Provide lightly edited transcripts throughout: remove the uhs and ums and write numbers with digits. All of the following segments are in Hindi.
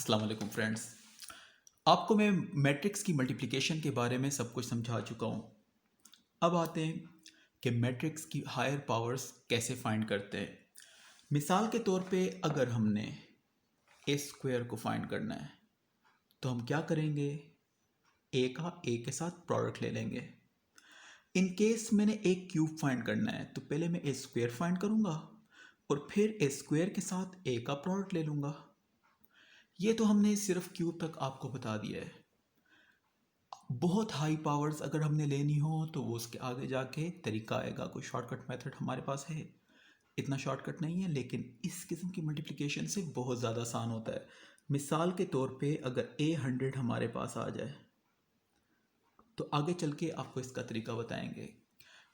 अस्सलाम वालेकुम फ्रेंड्स। आपको मैं मैट्रिक्स की मल्टीप्लिकेशन के बारे में सब कुछ समझा चुका हूँ। अब आते हैं कि मैट्रिक्स की हायर पावर्स कैसे फाइंड करते हैं। मिसाल के तौर पे अगर हमने ए स्क्वायर को फाइंड करना है तो हम क्या करेंगे, ए का ए के साथ प्रोडक्ट ले लेंगे। इन केस मैंने एक क्यूब फाइंड करना है तो पहले मैं ए स्क्वायर फाइंड करूँगा और फिर ए स्क्वायर के साथ ए का प्रोडक्ट ले लूँगा। ये तो हमने सिर्फ क्यूब तक आपको बता दिया है। बहुत हाई पावर्स अगर हमने लेनी हो तो वो उसके आगे जाके तरीका आएगा, कोई शॉर्टकट मेथड हमारे पास है। इतना शॉर्टकट नहीं है लेकिन इस किस्म की मल्टीप्लिकेशन से बहुत ज़्यादा आसान होता है। मिसाल के तौर पे अगर A100 हमारे पास आ जाए तो आगे चल के आपको इसका तरीका बताएंगे,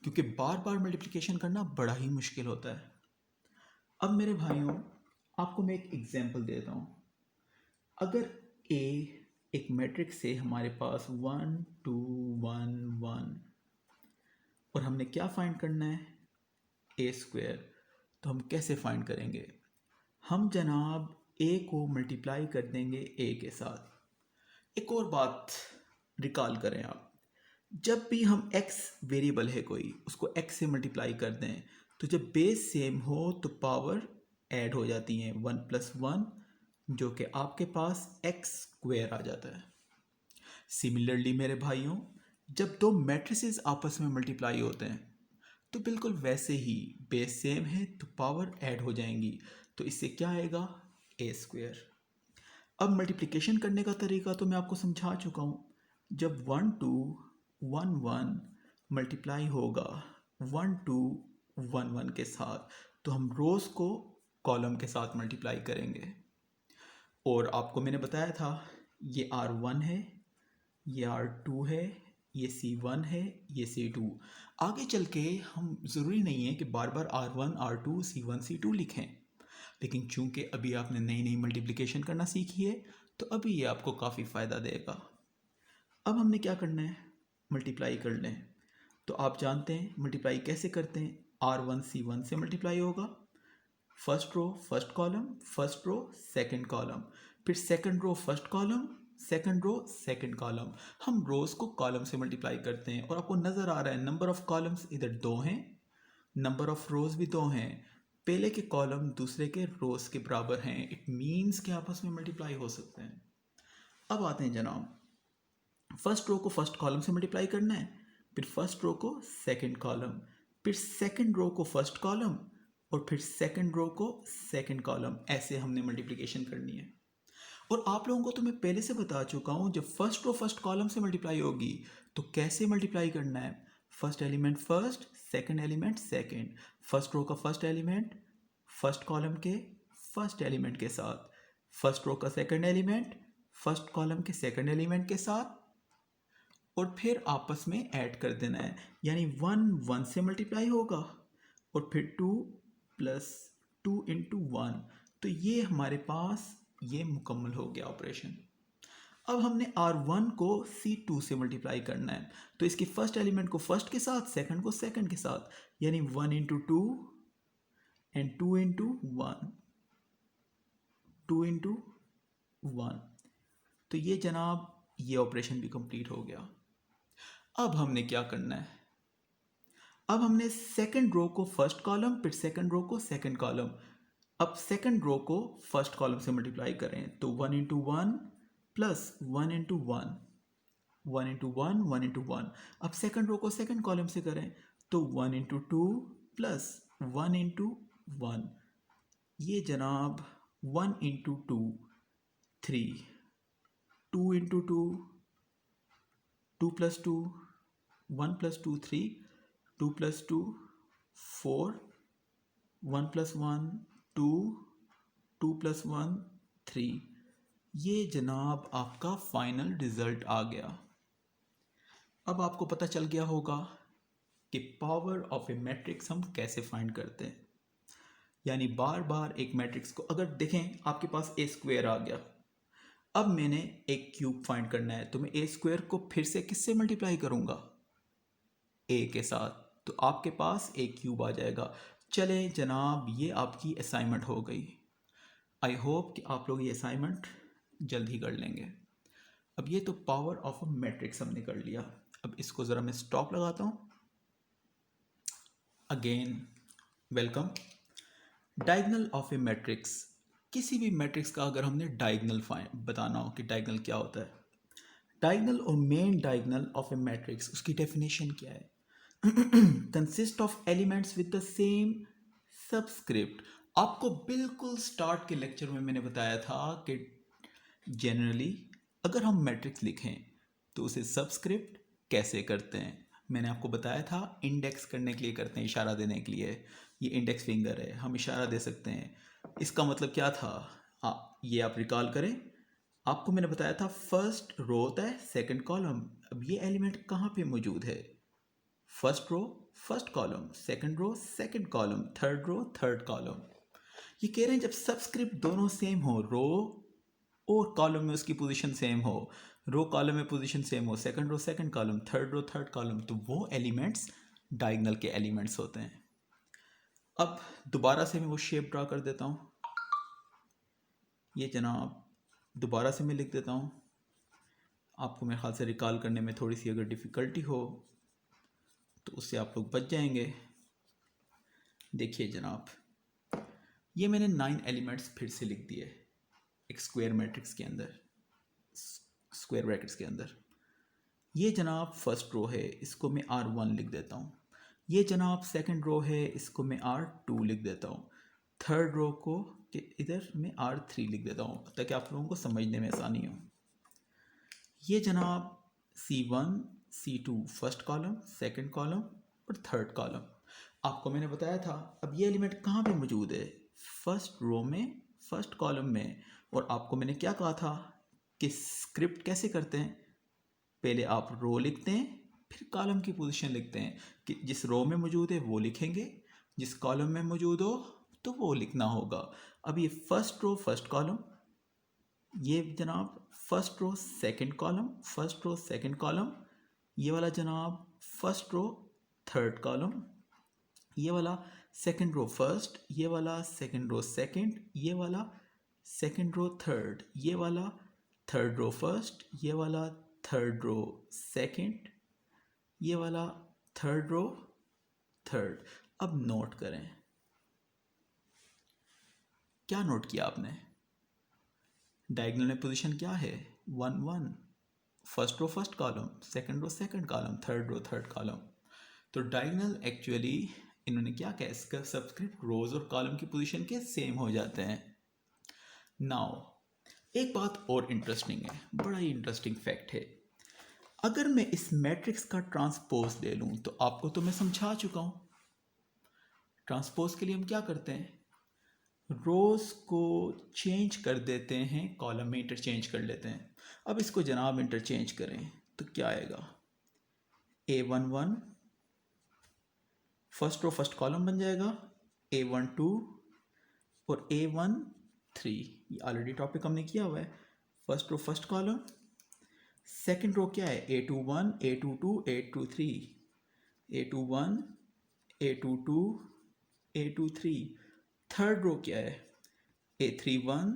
क्योंकि बार बार मल्टीप्लिकेशन करना बड़ा ही मुश्किल होता है। अब मेरे भाइयों, आपको मैं एक एग्जांपल देता हूँ। अगर A एक मैट्रिक्स से हमारे पास 1 2 1 1 और हमने क्या फाइंड करना है, ए स्क्वायर, तो हम कैसे फाइंड करेंगे? हम जनाब ए को मल्टीप्लाई कर देंगे ए के साथ। एक और बात रिकॉल करें आप, जब भी हम एक्स वेरिएबल है कोई, उसको एक्स से मल्टीप्लाई कर दें तो जब बेस सेम हो तो पावर ऐड हो जाती हैं, 1+1 जो कि आपके पास एक्स स्क्वायर आ जाता है। सिमिलरली मेरे भाइयों, जब दो मैट्रिसेस आपस में मल्टीप्लाई होते हैं तो बिल्कुल वैसे ही बेस सेम है तो पावर ऐड हो जाएंगी, तो इससे क्या आएगा, ए स्क्वायर। अब मल्टीप्लिकेशन करने का तरीका तो मैं आपको समझा चुका हूँ। जब 1 2 1 1 मल्टीप्लाई होगा 1 2 1 1 के साथ, तो हम रोज़ को कॉलम के साथ मल्टीप्लाई करेंगे। और आपको मैंने बताया था ये R1 है, ये R2 है, ये C1 है, ये C2। आगे चल के हम ज़रूरी नहीं है कि बार बार R1 R2 C1 C2 लिखें, लेकिन चूंकि अभी आपने नई नई मल्टीप्लिकेशन करना सीखी है तो अभी ये आपको काफ़ी फ़ायदा देगा। अब हमने क्या करना है, मल्टीप्लाई करना है। तो आप जानते हैं मल्टीप्लाई कैसे करते हैं। R1 C1 से मल्टीप्लाई होगा, first row first column, first row second column, फिर second row first column, second row second column. हम रोज को कॉलम से मल्टीप्लाई करते हैं और आपको नज़र आ रहा है नंबर ऑफ कॉलम्स इधर दो हैं, नंबर ऑफ रोज भी दो हैं। पहले के कॉलम दूसरे के रोज के बराबर हैं, इट मीन्स कि आपस में मल्टीप्लाई हो सकते हैं। अब आते हैं जनाब, फर्स्ट रो को फर्स्ट कॉलम से मल्टीप्लाई करना है, फिर फर्स्ट रो को सेकंड कॉलम, फिर सेकंड रो को फर्स्ट कॉलम और फिर सेकंड रो को सेकंड कॉलम। ऐसे हमने मल्टीप्लिकेशन करनी है। और आप लोगों को तो मैं पहले से बता चुका हूँ, जब फर्स्ट रो फर्स्ट कॉलम से मल्टीप्लाई होगी तो कैसे मल्टीप्लाई करना है। First element first, second element second, first row का फर्स्ट एलिमेंट फर्स्ट कॉलम के फर्स्ट एलिमेंट के साथ, फर्स्ट रो का सेकंड एलिमेंट फर्स्ट कॉलम के सेकंड एलिमेंट के साथ, और फिर आपस में ऐड कर देना है। यानी 1 1 से मल्टीप्लाई होगा और फिर 2 प्लस 2 इंटू 1, तो ये हमारे पास ये मुकम्मल हो गया ऑपरेशन। अब हमने R1 को C2 से मल्टीप्लाई करना है, तो इसके फर्स्ट एलिमेंट को फर्स्ट के साथ, सेकंड को सेकंड के साथ, यानी 1 इंटू 2 एंड 2 इंटू 1, 2 इंटू 1। तो ये जनाब ये ऑपरेशन भी कंप्लीट हो गया। अब हमने क्या करना है, अब हमने सेकंड रो को फर्स्ट कॉलम, फिर सेकंड रो को सेकंड कॉलम। अब सेकंड रो को फर्स्ट कॉलम से मल्टीप्लाई करें तो 1 into 1 plus 1 into 1, 1 into 1 1 into 1। अब सेकंड रो को सेकंड कॉलम से करें तो 1 इंटू 2 प्लस 1 इंटू 1। ये जनाब 1 into 2 3, 2 into 2 2 plus 2, 1 plus 2 3, 2 plus 2 4, 1 plus 1 2, 2 plus 1 3। ये जनाब आपका फाइनल रिजल्ट आ गया। अब आपको पता चल गया होगा कि पावर ऑफ ए मैट्रिक्स हम कैसे फाइंड करते हैं। यानी बार बार एक मैट्रिक्स को अगर देखें, आपके पास ए स्क्वायर आ गया, अब मैंने एक क्यूब फाइंड करना है तो मैं ए स्क्वायर को फिर से किससे मल्टीप्लाई करूंगा, ए के साथ, तो आपके पास ए क्यूब आ जाएगा। चले जनाब, ये आपकी असाइनमेंट हो गई। आई होप कि आप लोग ये असाइनमेंट जल्द ही कर लेंगे। अब ये तो पावर ऑफ अ मैट्रिक्स हमने कर लिया। अब इसको ज़रा मैं स्टॉप लगाता हूँ। Again welcome. Diagonal of A matrix, किसी भी मैट्रिक्स का अगर हमने डायगनल बताना हो कि डायगनल क्या होता है, डायगनल और main diagonal of A matrix, उसकी डेफिनेशन क्या है? Consist of elements with the same subscript. आपको बिल्कुल स्टार्ट के लेक्चर में मैंने बताया था कि जनरली अगर हम मैट्रिक्स लिखें तो उसे सबस्क्रिप्ट कैसे करते हैं। मैंने आपको बताया था इंडेक्स करने के लिए करते हैं, इशारा देने के लिए। ये इंडेक्स फिंगर है, हम इशारा दे सकते हैं। इसका मतलब क्या था? ये आप रिकॉल करें। आपको मैंने बताया था फर्स्ट रो होता है, सेकंड कॉलम। अब ये एलिमेंट कहाँ पे मौजूद है? First row first column, second row second column, third row third column. ये कह रहे हैं जब सबस्क्रिप्ट दोनों सेम हो, रो और कॉलम में उसकी पोजीशन सेम हो, रो कॉलम में पोजीशन सेम हो, second row second column, third row third column, तो वो एलिमेंट्स डायगोनल के एलिमेंट्स होते हैं। अब दोबारा से मैं वो शेप ड्रा कर देता हूँ। ये जनाब दोबारा से मैं लिख देता हूँ। आपको मेरे ख्याल से रिकॉल करने में थोड़ी सी अगर डिफ़िकल्टी हो तो उससे आप लोग बच जाएंगे। देखिए जनाब, ये मैंने 9 एलिमेंट्स फिर से लिख दिए एक स्क्वायर मैट्रिक्स के अंदर, स्क्वायर ब्रैकेट्स के अंदर। ये जनाब फर्स्ट रो है, इसको मैं R1 लिख देता हूँ। ये जनाब सेकंड रो है, इसको मैं R2 लिख देता हूँ। थर्ड रो को इधर मैं R3 लिख देता हूँ ताकि आप लोगों को समझने में आसानी हो। ये जनाब C1 C2 first column, second column और थर्ड कॉलम। आपको मैंने बताया था अब ये एलिमेंट कहाँ पे मौजूद है? फर्स्ट रो में, फर्स्ट कॉलम में। और आपको मैंने क्या कहा था कि स्क्रिप्ट कैसे करते हैं? पहले आप रो लिखते हैं, फिर कॉलम की पोजीशन लिखते हैं कि जिस रो में मौजूद है वो लिखेंगे, जिस कॉलम में मौजूद हो तो वो लिखना होगा। अब ये फर्स्ट रो फर्स्ट कॉलम, ये जनाब first row second column, first row second column, ये वाला जनाब फर्स्ट रो थर्ड कॉलम, ये वाला सेकंड रो फर्स्ट, ये वाला सेकंड रो सेकंड, ये वाला सेकंड रो थर्ड, ये वाला थर्ड रो फर्स्ट, ये वाला थर्ड रो सेकंड, ये वाला थर्ड रो थर्ड। अब नोट करें, क्या नोट किया आपने? डायगोनल में पोजीशन क्या है? 1 1। First row first column, second row second column, third row third column. तो डायगोनल एक्चुअली इन्होंने क्या कहा, इसका सबस्क्रिप्ट रोज और कॉलम की पोजीशन के सेम हो जाते हैं। नाउ एक बात और इंटरेस्टिंग है, बड़ा ही इंटरेस्टिंग फैक्ट है। अगर मैं इस मैट्रिक्स का ट्रांसपोज ले लूं तो आपको तो मैं समझा चुका हूं। ट्रांसपोज के लिए हम क्या करते हैं? रोज को चेंज कर देते हैं, कॉलम में इंटरचेंज कर लेते हैं। अब इसको जनाब इंटरचेंज करें तो क्या आएगा? A11 first row first column बन जाएगा, A12 और A13। ये ऑलरेडी टॉपिक हमने किया हुआ है। First row first column, second row क्या है? A21 A22 A23, A21 A22 A23। Third row क्या है? A31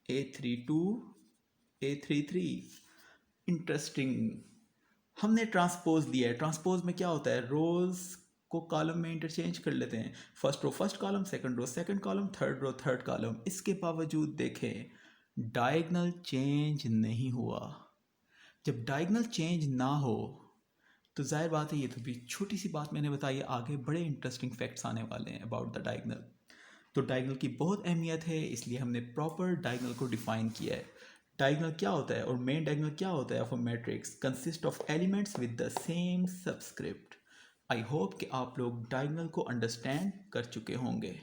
A32 A33। इंटरेस्टिंग, हमने ट्रांसपोज लिया है। ट्रांसपोज में क्या होता है? रोज को कॉलम में इंटरचेंज कर लेते हैं, first row first column, second row second column, third row third column. इसके बावजूद देखें डायगोनल चेंज नहीं हुआ। जब डायगोनल चेंज ना हो तो जाहिर बात है, ये तो भी छोटी सी बात मैंने बताई है, आगे बड़े इंटरेस्टिंग फैक्ट्स आने वाले हैं अबाउट द डायगोनल। तो डायगोनल की बहुत अहमियत है, इसलिए हमने प्रॉपर डायगोनल को डिफाइन किया है। डायगोनल क्या होता है और मेन डायगोनल क्या होता है of a matrix? Consist of elements with the same subscript. I hope कि आप लोग डायगोनल को अंडरस्टैंड कर चुके होंगे।